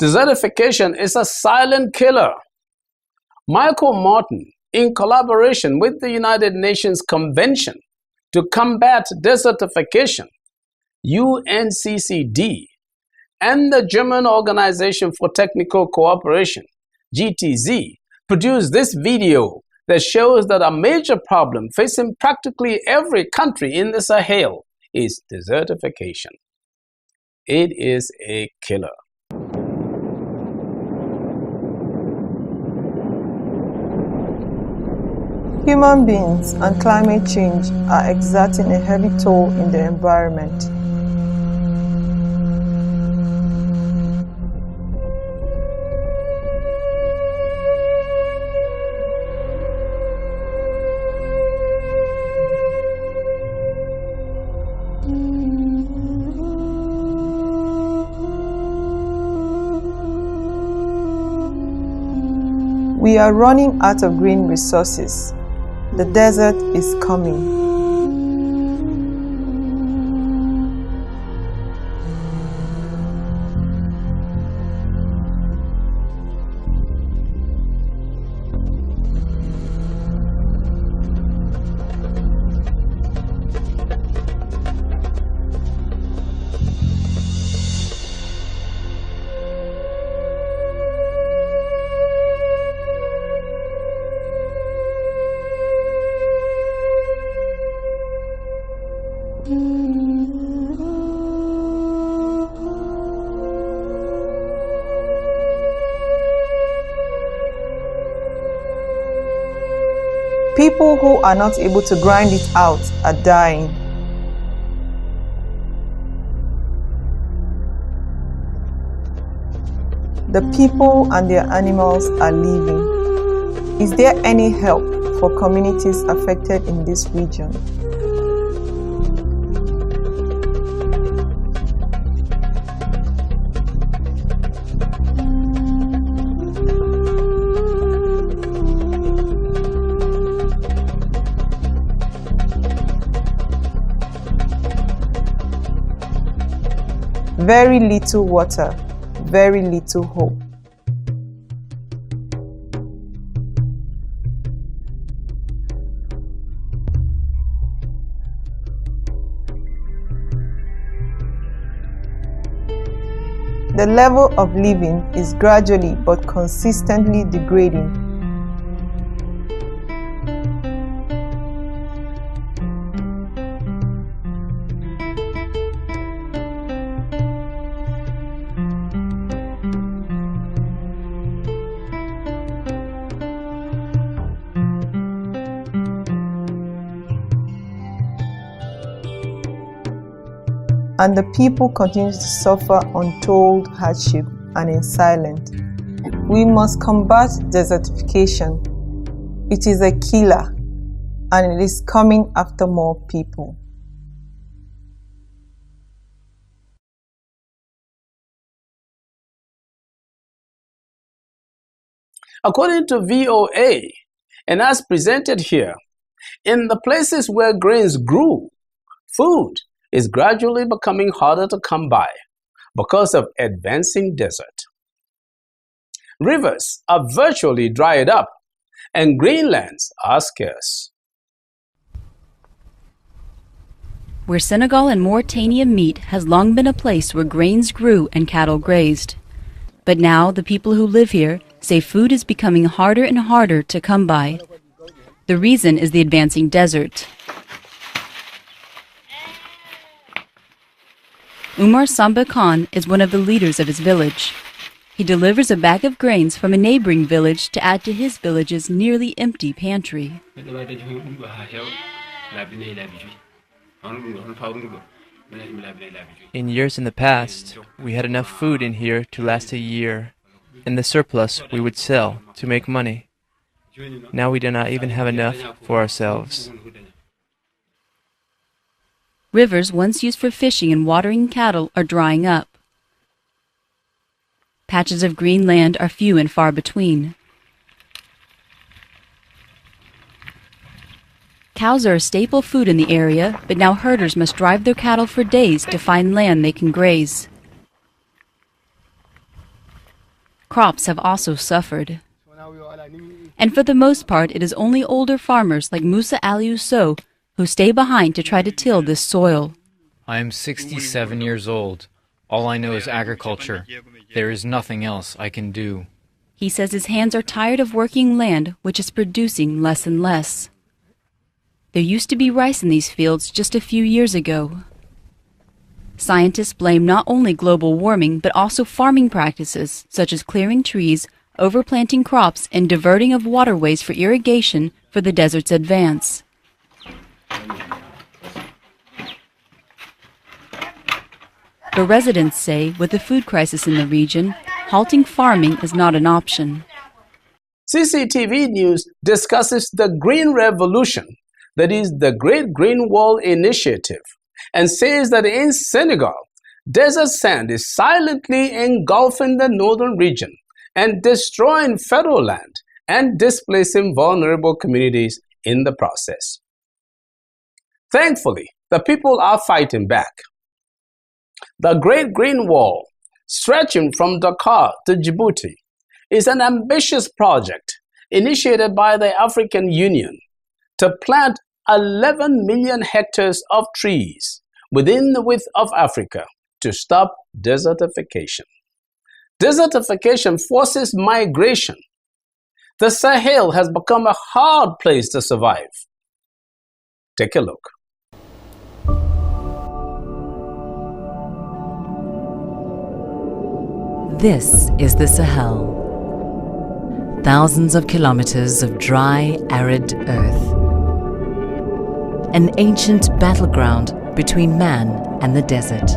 Desertification is a silent killer. Michael Martin, in collaboration with the United Nations Convention to Combat Desertification, UNCCD, and the German Organization for Technical Cooperation, GTZ, produced this video that shows that a major problem facing practically every country in the Sahel is desertification. It is a killer. Human beings and climate change are exerting a heavy toll in the environment. We are running out of green resources. The desert is coming. People who are not able to grind it out are dying. The people and their animals are leaving. Is there any help for communities affected in this region? Very little water, very little hope. The level of living is gradually but consistently degrading. And the people continue to suffer untold hardship and in silence. We must combat desertification. It is a killer, and it is coming after more people. According to VOA, and as presented here, in the places where grains grew, food is gradually becoming harder to come by because of advancing desert. Rivers are virtually dried up and greenlands are scarce. Where Senegal and Mauritania meet has long been a place where grains grew and cattle grazed. But now the people who live here say food is becoming harder and harder to come by. The reason is the advancing desert. Umar Samba Khan is one of the leaders of his village. He delivers a bag of grains from a neighboring village to add to his village's nearly empty pantry. In years in the past, we had enough food in here to last a year, and the surplus we would sell to make money. Now we do not even have enough for ourselves. Rivers once used for fishing and watering cattle are drying up. Patches of green land are few and far between. Cows are a staple food in the area, but now herders must drive their cattle for days to find land they can graze. crops have also suffered. And for the most part, it is only older farmers like Musa Aliou Sow who stay behind to try to till this soil. I am 67 years old. All I know is agriculture. There is nothing else I can do. He says his hands are tired of working land which is producing less and less. There used to be rice in these fields just a few years ago. Scientists blame not only global warming but also farming practices such as clearing trees, overplanting crops, and diverting of waterways for irrigation for the desert's advance. The residents say with the food crisis in the region, halting farming is not an option. CCTV News discusses the Green Revolution, that is the Great Green Wall Initiative, and says that in Senegal, desert sand is silently engulfing the northern region and destroying federal land and displacing vulnerable communities in the process. Thankfully, the people are fighting back. The Great Green Wall, stretching from Dakar to Djibouti, is an ambitious project initiated by the African Union to plant 11 million hectares of trees within the width of Africa to stop desertification. Desertification forces migration. The Sahel has become a hard place to survive. Take a look. This is the Sahel. Thousands of kilometers of dry, arid earth. An ancient battleground between man and the desert.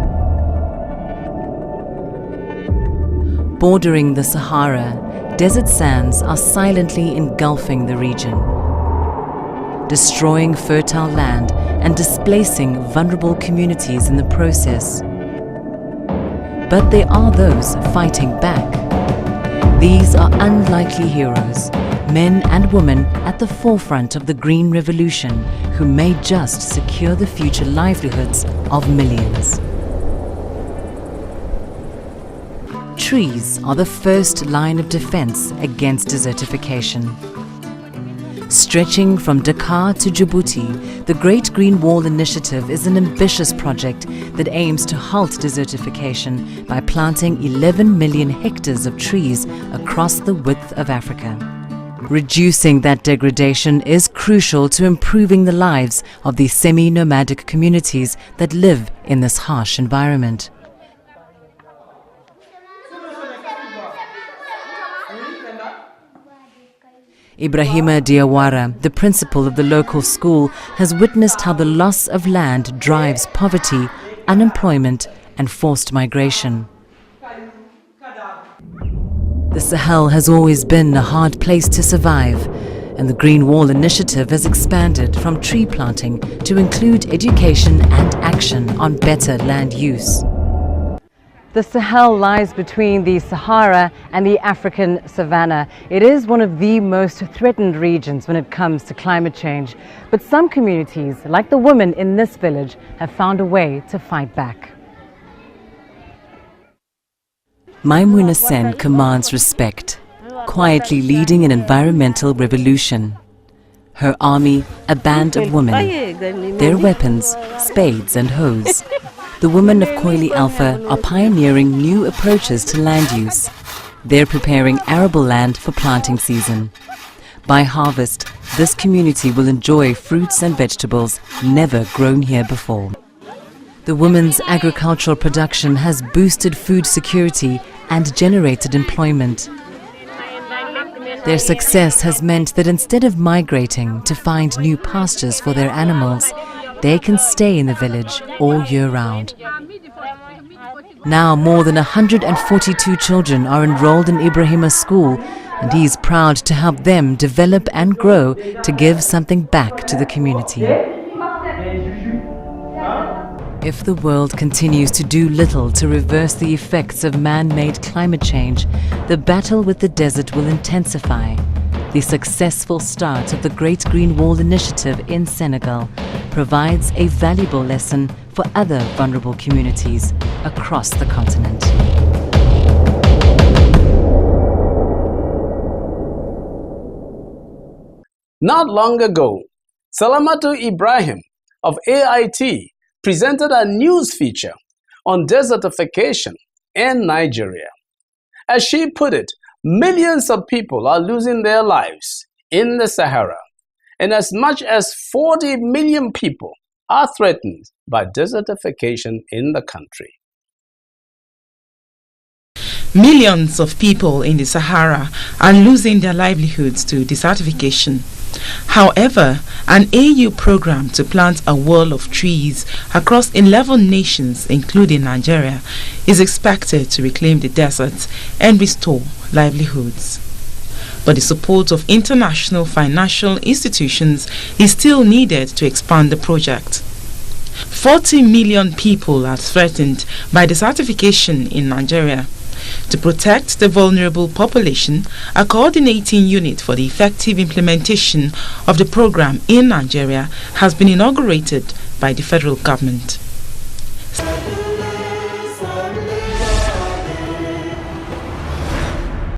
Bordering the Sahara, desert sands are silently engulfing the region, destroying fertile land and displacing vulnerable communities in the process. But there are those fighting back. These are unlikely heroes, men and women at the forefront of the Green Revolution who may just secure the future livelihoods of millions. Trees are the first line of defense against desertification. Stretching from Dakar to Djibouti, the Great Green Wall Initiative is an ambitious project that aims to halt desertification by planting 11 million hectares of trees across the width of Africa. Reducing that degradation is crucial to improving the lives of the semi-nomadic communities that live in this harsh environment. Ibrahima Diawara, the principal of the local school, has witnessed how the loss of land drives poverty, unemployment, and forced migration. The Sahel has always been a hard place to survive, and the Green Wall Initiative has expanded from tree planting to include education and action on better land use. The Sahel lies between the Sahara and the African savanna. It is one of the most threatened regions when it comes to climate change. But some communities, like the women in this village, have found a way to fight back. Maimouna Sen commands respect, quietly leading an environmental revolution. Her army, a band of women. Their weapons, spades and hoes. The women of Koili Alpha are pioneering new approaches to land use. They're preparing arable land for planting season. By harvest, this community will enjoy fruits and vegetables never grown here before. The women's agricultural production has boosted food security and generated employment. Their success has meant that instead of migrating to find new pastures for their animals, they can stay in the village all year round. Now more than 142 children are enrolled in Ibrahima's school, and he is proud to help them develop and grow to give something back to the community. If the world continues to do little to reverse the effects of man-made climate change, the battle with the desert will intensify. The successful start of the Great Green Wall Initiative in Senegal provides a valuable lesson for other vulnerable communities across the continent. Not long ago, Salamatu Ibrahim of AIT presented a news feature on desertification in Nigeria. As she put it, millions of people are losing their lives in the Sahara, and as much as 40 million people are threatened by desertification in the country. Millions of people in the Sahara are losing their livelihoods to desertification. However, an AU program to plant a wall of trees across 11 nations, including Nigeria, is expected to reclaim the deserts and restore livelihoods. But the support of international financial institutions is still needed to expand the project. 40 million people are threatened by desertification in Nigeria. To protect the vulnerable population, a coordinating unit for the effective implementation of the program in Nigeria has been inaugurated by the federal government.